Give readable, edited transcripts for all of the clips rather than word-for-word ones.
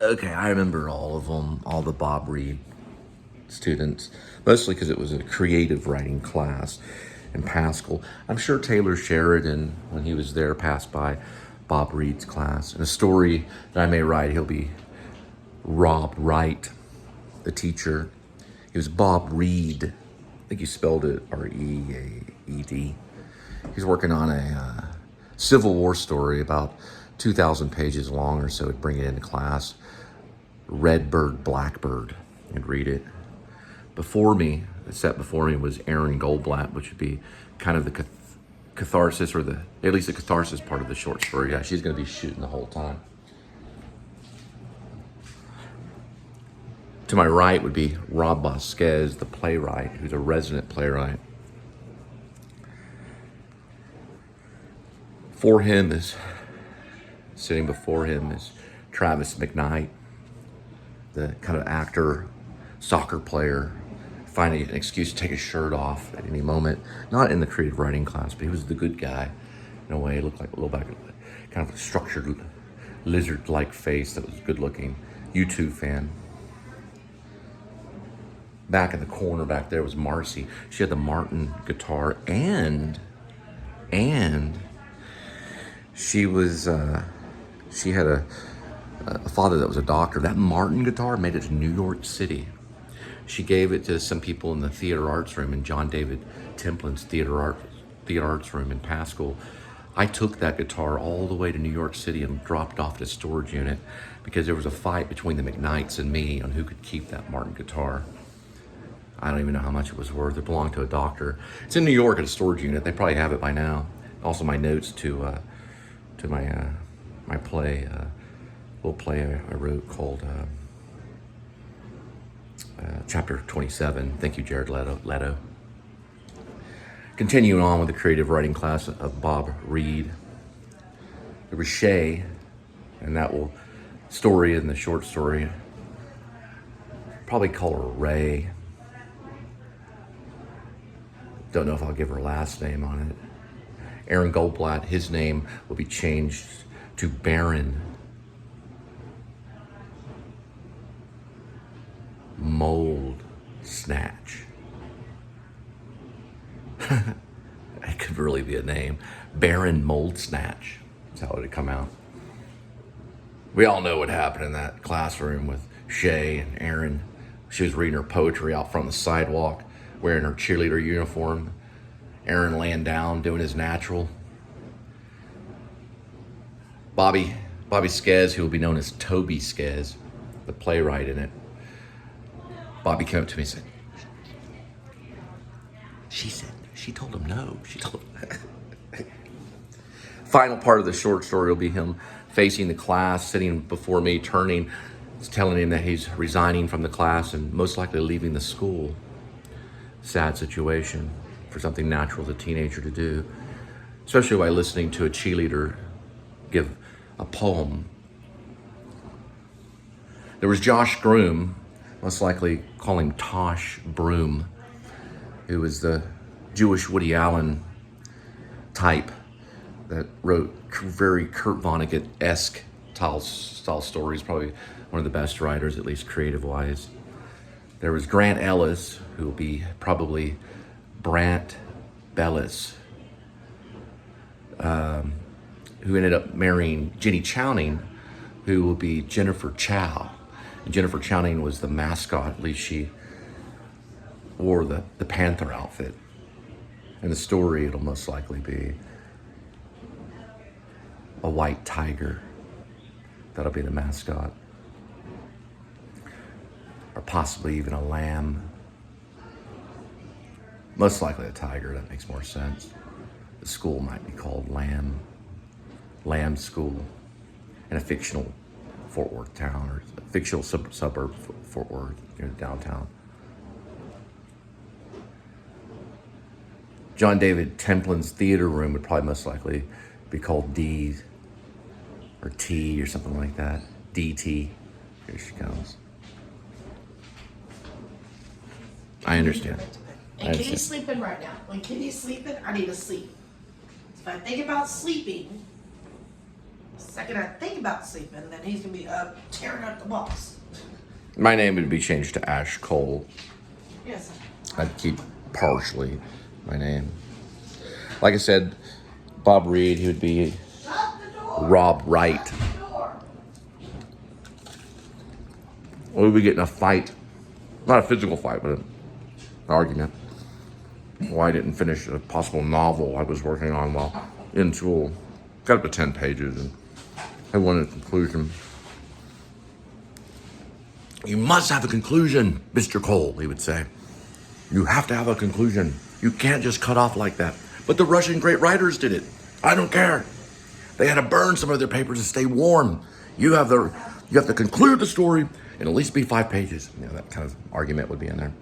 Okay, I remember all of them, all the Bob Reed students, mostly because it was a creative writing class in Paschal. I'm sure Taylor Sheridan, when he was there, passed by Bob Reed's class. And a story that I may write, he'll be Rob Wright, the teacher. He was Bob Reed. I think he spelled it R-E-A-E-D. He's working on a Civil War story about 2,000 pages long or so. He'd bring it into class. Redbird, Blackbird, and read it. Before me, set before me was Aaron Goldblatt, which would be kind of the catharsis, or at least the catharsis part of the short story. Yeah, she's going to be shooting the whole time. To my right would be Rob Vasquez, the playwright, who's a resident playwright. Sitting before him is Travis McKnight, the kind of actor, soccer player, finding an excuse to take his shirt off at any moment. Not in the creative writing class, but he was the good guy. In a way, he looked like a little back, kind of a structured lizard-like face that was good looking. U2 fan. Back in the corner back there was Marcy. She had the Martin guitar, and she had a father that was a doctor. That Martin guitar made it to New York City. She gave it to some people in the theater arts room in John David Templin's theater arts room in Paschal. I took that guitar all the way to New York City and dropped it off at a storage unit because there was a fight between the McKnights and me on who could keep that Martin guitar. I don't even know how much it was worth. It belonged to a doctor. It's in New York at a storage unit. They probably have it by now. Also, my notes to my play, little play I wrote called Chapter 27. Thank you, Jared Leto. Continuing on with the creative writing class of Bob Reed. There was Shay, and that story in the short story, probably call her Ray. Don't know if I'll give her last name on it. Aaron Goldblatt, his name will be changed to Baron Mold Snatch. It could really be a name. Baron Mold Snatch. That's how it would come out. We all know what happened in that classroom with Shay and Aaron. She was reading her poetry out front on the sidewalk, wearing her cheerleader uniform. Aaron laying down, doing his natural. Bobby Skez, who will be known as Toby Skez, the playwright in it. Bobby came up to me and said, she told him no. She told him. Final part of the short story will be him facing the class, sitting before me, turning, telling him that he's resigning from the class and most likely leaving the school. Sad situation for something natural as a teenager to do, especially by listening to a cheerleader give a poem. There was Josh Groom, most likely call him Tosh Broom, who was the Jewish Woody Allen type that wrote very Kurt Vonnegut-esque style stories, probably one of the best writers, at least creative-wise. There was Grant Ellis, who will be probably Brant Bellis, who ended up marrying Jenny Chowning, who will be Jennifer Chow. And Jennifer Chowning was the mascot, at least she wore the Panther outfit. In the story, it'll most likely be a white tiger. That'll be the mascot. Or possibly even a lamb. Most likely a tiger, that makes more sense. The school might be called Lamb School, in a fictional Fort Worth town, or a fictional suburb of Fort Worth, near downtown. John David Templin's theater room would probably most likely be called D or T or something like that. DT. Here she comes. I understand. And can you sleep in right now? Like, can you sleep in? I need to sleep. If I think about sleeping, The second I think about sleeping, then he's gonna be up tearing up the walls. My name would be changed to Ash Cole. Yes. I'd keep partially my name. Like I said, Bob Reed, he would be Rob Wright. We would be getting a fight. Not a physical fight, but an argument. Why I didn't finish a possible novel I was working on while in school. Got up to 10 pages and I wanted a conclusion. You must have a conclusion, Mr. Cole, he would say. You have to have a conclusion. You can't just cut off like that. But the Russian great writers did it. I don't care. They had to burn some of their papers to stay warm. You have to conclude the story and at least be 5 pages. You know, that kind of argument would be in there.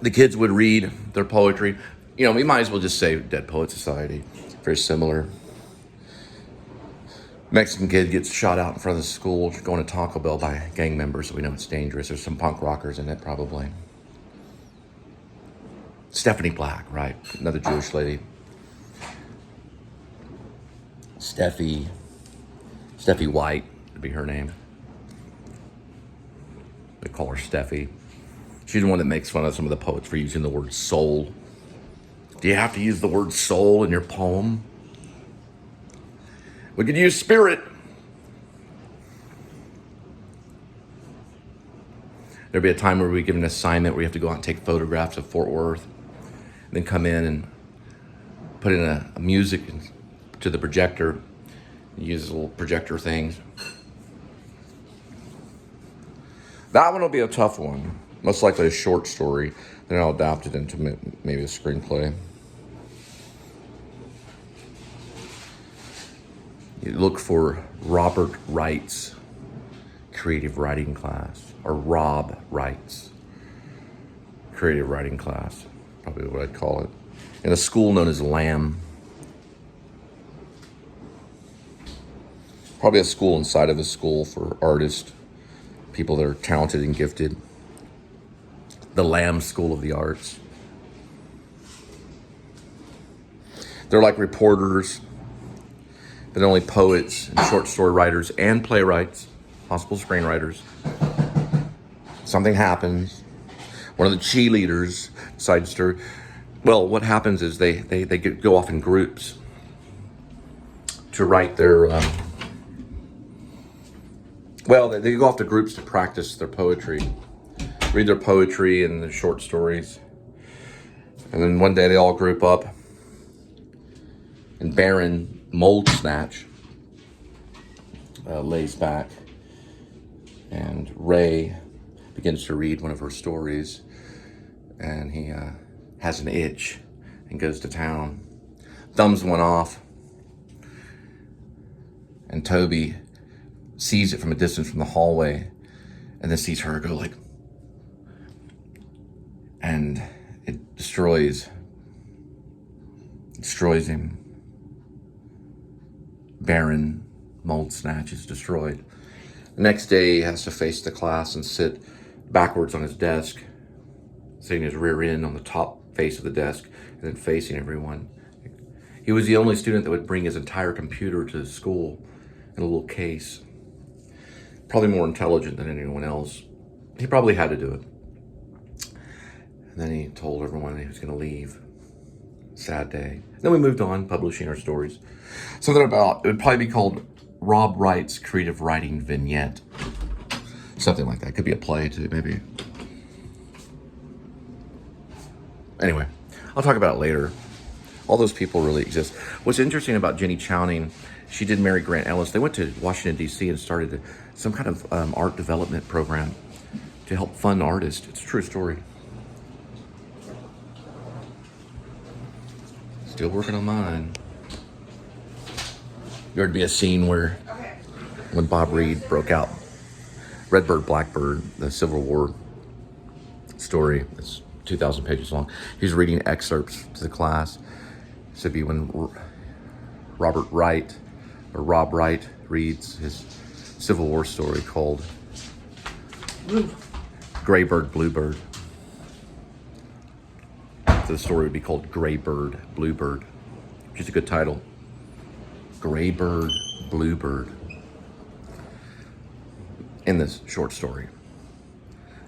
The kids would read their poetry. You know, we might as well just say Dead Poet Society. Very similar. Mexican kid gets shot out in front of the school going to Taco Bell by gang members, so we know it's dangerous. There's some punk rockers in it, probably. Stephanie Black, right? Another Jewish lady. Steffi White would be her name. They call her Steffi. She's the one that makes fun of some of the poets for using the word soul. Do you have to use the word soul in your poem? We could use spirit. There'd be a time where we give an assignment where you have to go out and take photographs of Fort Worth, and then come in and put in a music to the projector, use little projector things. That one will be a tough one. Most likely a short story. Then I'll adapt it into maybe a screenplay. You look for Robert Wright's creative writing class, or Rob Wright's creative writing class, probably what I'd call it, in a school known as LAM. Probably a school inside of a school for artists, people that are talented and gifted. The LAM School of the Arts. They're like reporters, but only poets and short story writers and playwrights, possible screenwriters. Something happens. One of the cheerleaders decides to, well, what happens is they go off in groups to write their, they go off to groups to practice their poetry, read their poetry and their short stories. And then one day they all group up and Baron Mold Snatch lays back, and Ray begins to read one of her stories, and he has an itch and goes to town, thumbs one off, and Toby sees it from a distance from the hallway, and then sees her go like, and it destroys him. Baron Mold Snatch is destroyed. The next day, he has to face the class and sit backwards on his desk, sitting his rear end on the top face of the desk, and then facing everyone. He was the only student that would bring his entire computer to school in a little case. Probably more intelligent than anyone else. He probably had to do it. And then he told everyone he was going to leave. Sad day. Then we moved on, publishing our stories. Something about, it would probably be called Rob Wright's Creative Writing Vignette. Something like that. Could be a play too, maybe. Anyway, I'll talk about it later. All those people really exist. What's interesting about Jenny Chowning, she did marry Grant Ellis. They went to Washington, D.C. and started some kind of art development program to help fund artists. It's a true story. Still working on mine. There'd be a scene where, when Bob Reed broke out Redbird, Blackbird, the Civil War story, it's 2,000 pages long. He's reading excerpts to the class. So it'd be when Rob Wright reads his Civil War story called Graybird, Bluebird. The story would be called Graybird, Bluebird, which is a good title. Graybird, Bluebird. In this short story,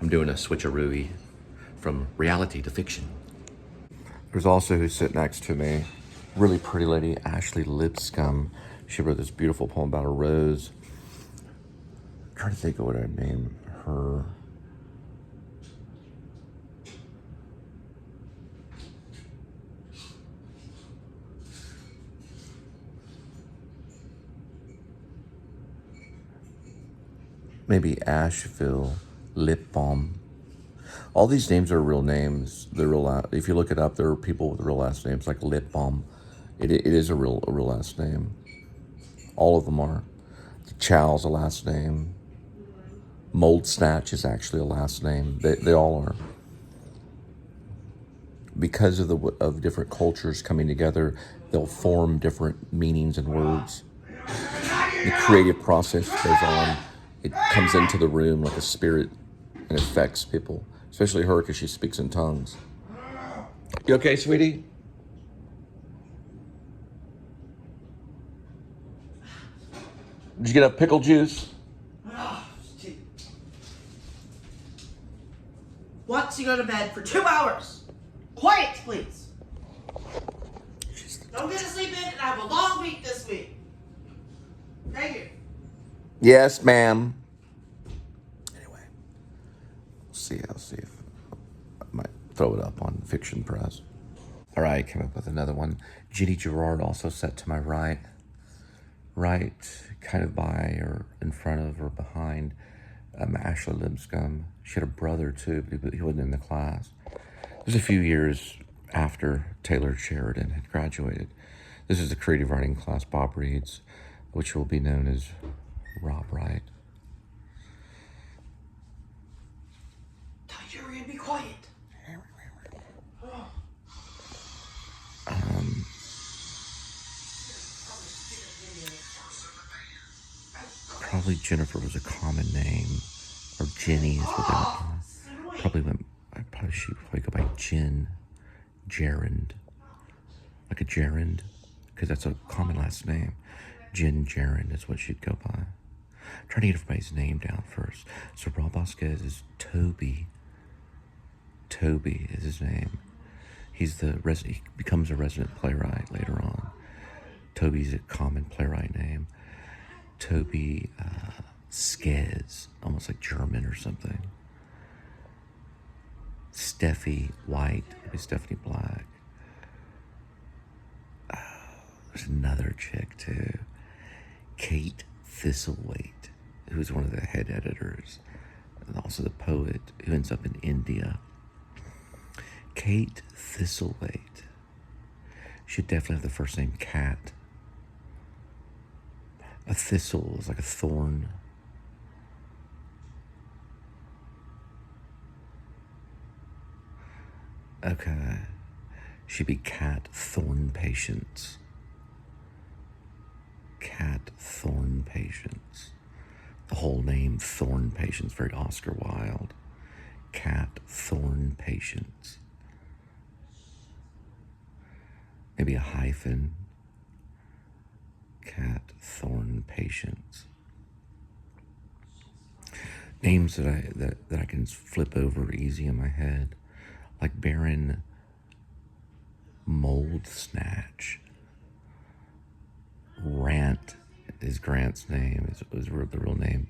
I'm doing a switcheroo from reality to fiction. There's also who's sitting next to me, really pretty lady, Ashley Lipscomb. She wrote this beautiful poem about a rose. I'm trying to think of what I'd name her. Maybe Asheville Lip Balm. All these names are real names. They're real. If you look it up, there are people with real last names like Lip Balm. It is a real last name. All of them are. Chow's a last name. Mold Snatch is actually a last name. They all are. Because of different cultures coming together, they'll form different meanings and words. The creative process goes on. It comes into the room like a spirit and affects people, especially her because she speaks in tongues. You okay, sweetie? Did you get a pickle juice? Wants to go to bed for 2 hours. Quiet, please. Don't get to sleep in, and I have a long week this week. Thank you. Yes, ma'am. Anyway, I'll see if I might throw it up on Fiction Press. All right, came up with another one. Ginny Gerard also sat to my right, kind of by or in front of or behind Ashley Lipscomb. She had a brother too, but he wasn't in the class. It was a few years after Taylor Sheridan had graduated. This is the creative writing class Bob reads, which will be known as Rob Wright. Tell Yuri to be quiet. Probably Jennifer was a common name, or Jenny is what they she'd probably go by Jen Gerund, like a gerund, because that's a common last name. Jen Gerund is what she'd go by. I'm trying to get everybody's name down first. So Rob Vasquez is Toby. Toby is his name. He becomes a resident playwright later on. Toby's a common playwright name. Toby Skez, almost like German or something. Steffi White, maybe Stephanie Black. There's another chick too, Kate Thistlethwaite, who's one of the head editors, and also the poet who ends up in India. Kate Thistlethwaite should definitely have the first name Kat. A thistle is like a thorn. Okay. She'd be Cat Thorn Patience. Cat Thorn Patience. The whole name Thorn Patience, very Oscar Wilde. Cat Thorn Patience. Maybe a hyphen. Cat Thorn Patience. Names that I can flip over easy in my head, like Baron Mold Snatch. Rant is Grant's name. Is the real name.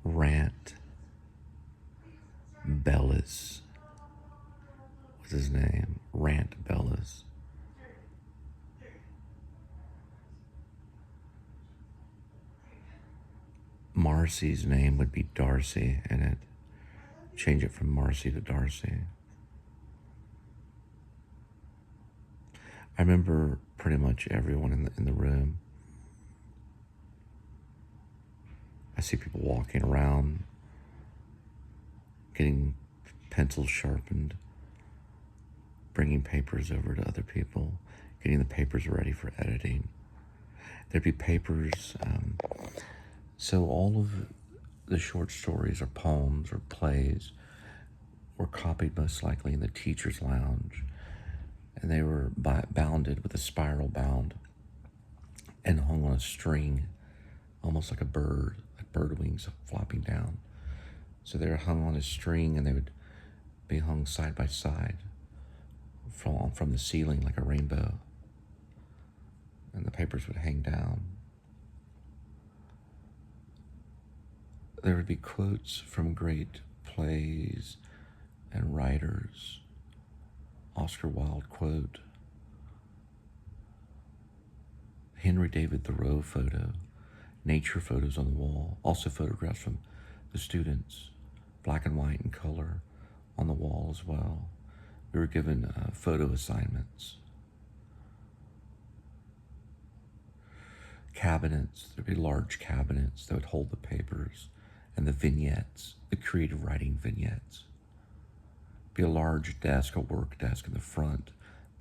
Rant Bellis was his name. Rant Bellis. Marcy's name would be Darcy in it. Change it from Marcy to Darcy. I remember pretty much everyone in the room. I see people walking around, getting pencils sharpened, bringing papers over to other people, getting the papers ready for editing. There'd be papers. So all of the short stories or poems or plays were copied most likely in the teacher's lounge, and they were bounded with a spiral bound. and hung on a string, almost like a bird, like bird wings flopping down. So they were hung on a string, and they would be hung side by side from the ceiling like a rainbow. And the papers would hang down. There would be quotes from great plays and writers. Oscar Wilde quote, Henry David Thoreau photo, nature photos on the wall, also photographs from the students, black and white and color on the wall as well. We were given photo assignments. Cabinets, there'd be large cabinets that would hold the papers and the vignettes, the creative writing vignettes. Be a large desk, a work desk in the front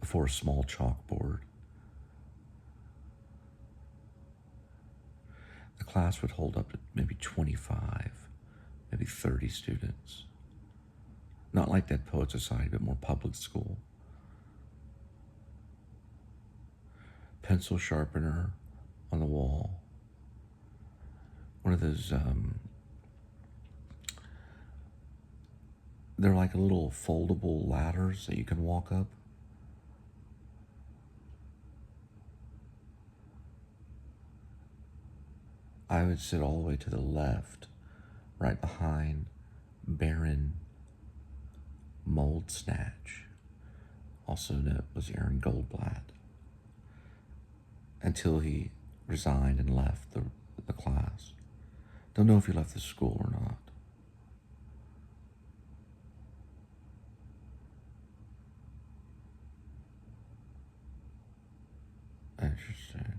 before a small chalkboard. The class would hold up to maybe 25, maybe 30 students. Not like Dead Poets Society, but more public school. Pencil sharpener on the wall. One of those, they're like little foldable ladders that you can walk up. I would sit all the way to the left, right behind Baron Mold Snatch, also known as Aaron Goldblatt, until he resigned and left the class. Don't know if he left the school or not. Interesting.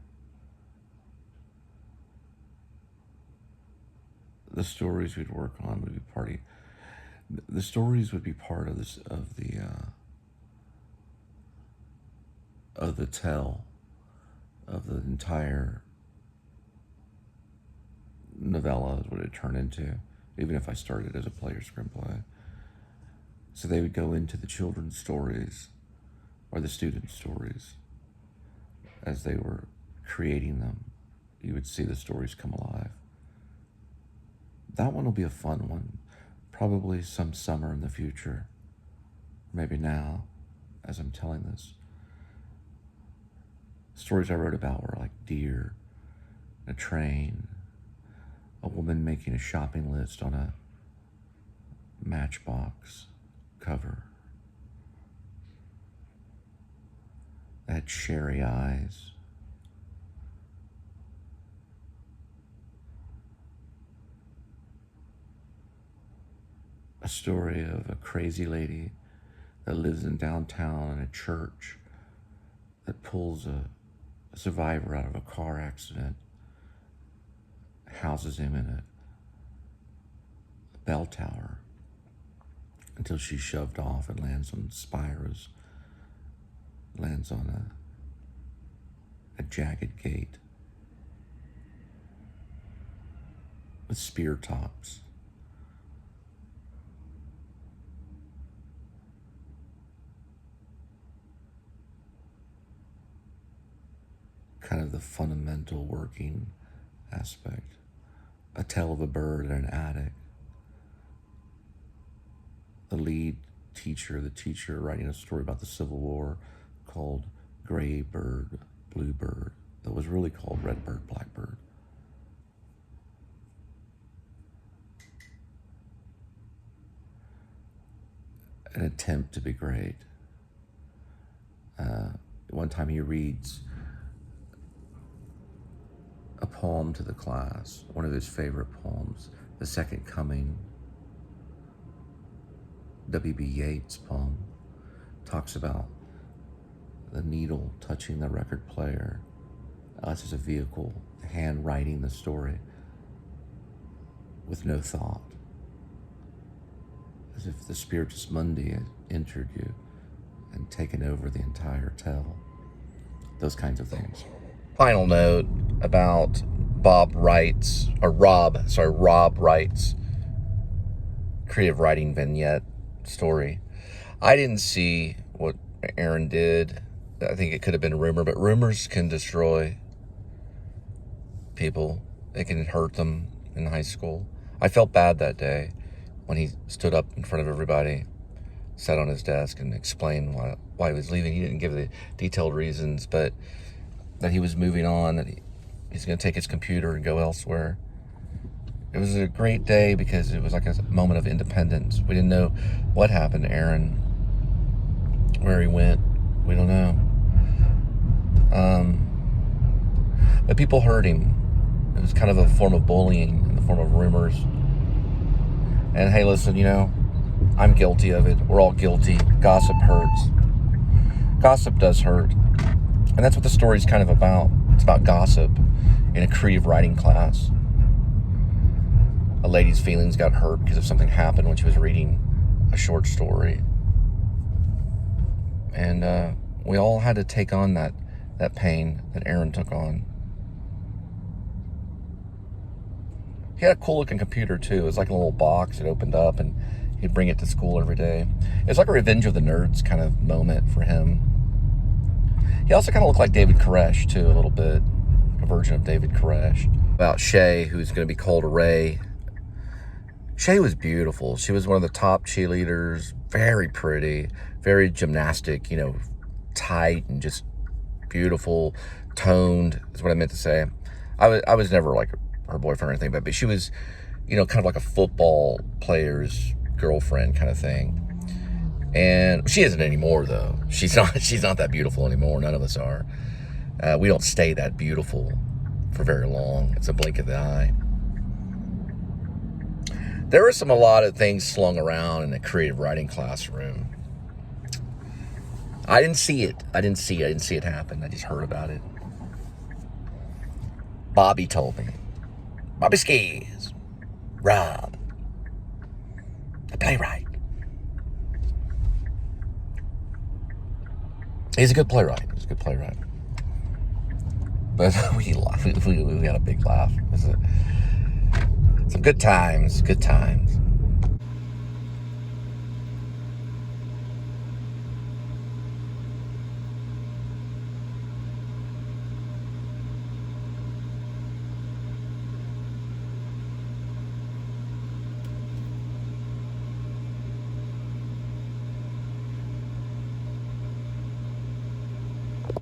The stories we'd work on would be the stories would be part of this of the tell of the entire novella is what it turned into, even if I started as a player screenplay. So they would go into the children's stories or the student stories as they were creating them. You would see the stories come alive. That one will be a fun one, probably some summer in the future, maybe now, as I'm telling this. Stories I wrote about were like deer, a train, a woman making a shopping list on a Matchbox cover. That had cherry eyes. A story of a crazy lady that lives in downtown in a church that pulls a survivor out of a car accident, houses him in a bell tower until she's shoved off and lands on spires, lands on a jagged gate with spear tops. Kind of the fundamental working aspect. A tale of a bird in an attic. The lead teacher, the teacher writing a story about the Civil War called Gray Bird, Blue Bird, that was really called Red Bird, Black Bird. An attempt to be great. One time he reads a poem to the class, one of his favorite poems, The Second Coming. W.B. Yeats' poem talks about the needle touching the record player, us as a vehicle, the hand writing the story with no thought, as if the Spiritus Mundi had entered you and taken over the entire tale. Those kinds of things. Final note about Rob Wright's creative writing vignette story. I didn't see what Aaron did. I think it could have been a rumor, but rumors can destroy people. It can hurt them in high school. I felt bad that day when he stood up in front of everybody, sat on his desk and explained why he was leaving. He didn't give the detailed reasons, but that he was moving on, that he's going to take his computer and go elsewhere. It was a great day because it was like a moment of independence. We didn't know what happened to Aaron, where he went. We don't know. But people heard him. It was kind of a form of bullying in the form of rumors. And hey, listen, you know, I'm guilty of it. We're all guilty. Gossip hurts. Gossip does hurt. And that's what the story's kind of about. It's about gossip in a creative writing class. A lady's feelings got hurt because of something happened when she was reading a short story. And we all had to take on that pain that Aaron took on. He had a cool looking computer too. It was like a little box. It opened up and he'd bring it to school every day. It was like a Revenge of the Nerds kind of moment for him. He also kind of looked like David Koresh too, a little bit. A version of David Koresh. About Shay, who's going to be called Ray. Shay was beautiful. She was one of the top cheerleaders. Very pretty. Very gymnastic, you know, tight and just beautiful. Toned is what I meant to say. I was never like her boyfriend or anything, but she was, you know, kind of like a football player's girlfriend kind of thing. And she isn't anymore, though. She's not that beautiful anymore. None of us are. We don't stay that beautiful for very long. It's a blink of the eye. There were a lot of things slung around in the creative writing classroom. I didn't see it. I didn't see it happen. I just heard about it. Bobby told me. Bobby Skis. Rob. The playwright. He's a good playwright. But we had a big laugh. Some good times.